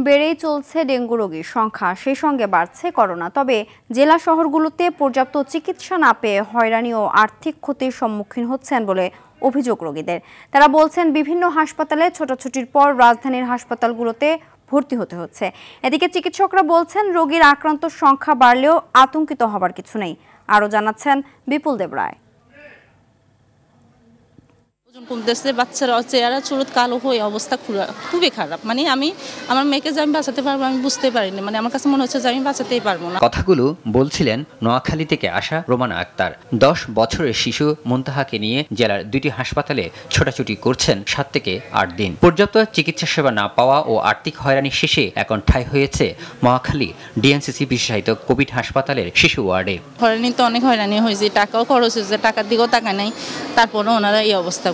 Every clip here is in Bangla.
বেড়েই চলছে ডেঙ্গু রোগীর সংখ্যা, সেই সঙ্গে বাড়ছে করোনা। তবে জেলা শহরগুলোতে পর্যাপ্ত চিকিৎসা না পেয়ে হয়রানি ও আর্থিক ক্ষতির সম্মুখীন হচ্ছেন বলে অভিযোগ রোগীদের। তারা বলছেন, বিভিন্ন হাসপাতালে ছোটাছুটির পর রাজধানীর হাসপাতালগুলোতে ভর্তি হতে হচ্ছে। এদিকে চিকিৎসকরা বলছেন, রোগীর আক্রান্ত সংখ্যা বাড়লেও আতঙ্কিত হবার কিছু নেই। আরও জানাচ্ছেন বিপুল দেব রায়। ওজন কমতেছে, বাচ্চারা চেহারা চুরুত কালো হয়ে অবস্থা খুবই খারাপ। মানে আমি আমার মেয়েকে যে আমি বাঁচাতে পারবো আমি বুঝতে পারিনি। মানে আমার কাছে মনে হচ্ছে যে আমি বাঁচাতেই পারবো না। কথাগুলো বলছিলেন নোয়াখালী থেকে আসা রোমানা আক্তার। 10 বছরের শিশু মুনতাহাকে নিয়ে জেলার 2টি হাসপাতালে ছোটাছুটি করছেন 7 থেকে 8 দিন। পর্যাপ্ত চিকিৎসা সেবা না পাওয়া ও আর্থিক হয়রানি শেষে এখন ঠাঁই হয়েছে মহাখালী ডিএনসিসি বিশেষায়িত কোভিড হাসপাতালের শিশু ওয়ার্ডে। হয়রানি তো অনেক হয়রানি হয়েছে, টাকাও খরচ হয়েছে, টাকার দিকেও টাকা নেই, তারপরেও ওনারা এই অবস্থা।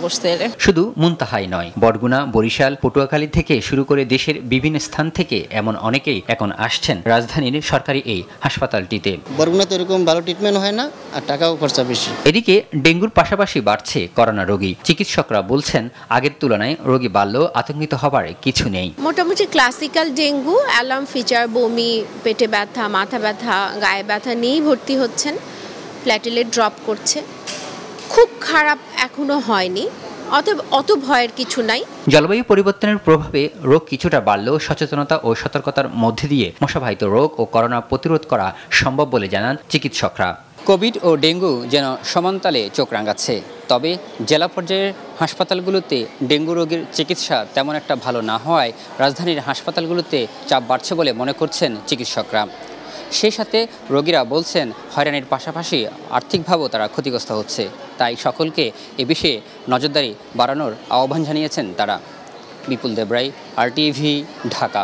শুধু মুনতাহাই নয়, বরগুনা, বরিশাল, পটুয়াখালী থেকে শুরু করে দেশের বিভিন্ন স্থান থেকে এমন অনেকেই এখন আসছেন রাজধানীর সরকারি এই হাসপাতালটিতে। বরগুনাতে এরকম ভালো ট্রিটমেন্ট হয় না আর টাকাও খরচা বেশি। এদিকে ডেঙ্গুর পাশাপাশি বাড়ছে করোনা রোগী। চিকিৎসকরা বলছেন, আগের তুলনায় রোগী বাড়লেও আতঙ্কিত হবার কিছু নেই। মোটামুটি ক্লাসিক্যাল ডেঙ্গু, অ্যালার্ম ফিচার, বমি, পেটে ব্যথা, মাথা ব্যথা, গায়ে ব্যথা নিয়েই ভর্তি হচ্ছেন। প্ল্যাটেলেট ড্রপ করছে, খুব খারাপ এখনো হয়নি, অতএব অত ভয়ের কিছু নাই। জলবায়ু পরিবর্তনের প্রভাবে রোগ কিছুটা বাড়লেও সচেতনতা ও সতর্কতার মধ্যে দিয়ে মশাবাহিত রোগ ও করোনা প্রতিরোধ করা সম্ভব বলে জানান চিকিৎসকরা। কোভিড ও ডেঙ্গু যেন সমানতালে চোখ রাঙাচ্ছে। তবে জেলা পর্যায়ের হাসপাতালগুলোতে ডেঙ্গু রোগীর চিকিৎসা তেমন একটা ভালো না হওয়ায় রাজধানীর হাসপাতালগুলোতে চাপ বাড়ছে বলে মনে করছেন চিকিৎসকরা। সেই সাথে রোগীরা বলছেন, হয়রানির পাশাপাশি আর্থিকভাবেও তারা ক্ষতিগ্রস্ত হচ্ছে। তাই সকলকে এ বিষয়ে নজরদারি বাড়ানোর আহ্বান জানিয়েছেন তারা। বিপুল দেব রায়, RTV, ঢাকা।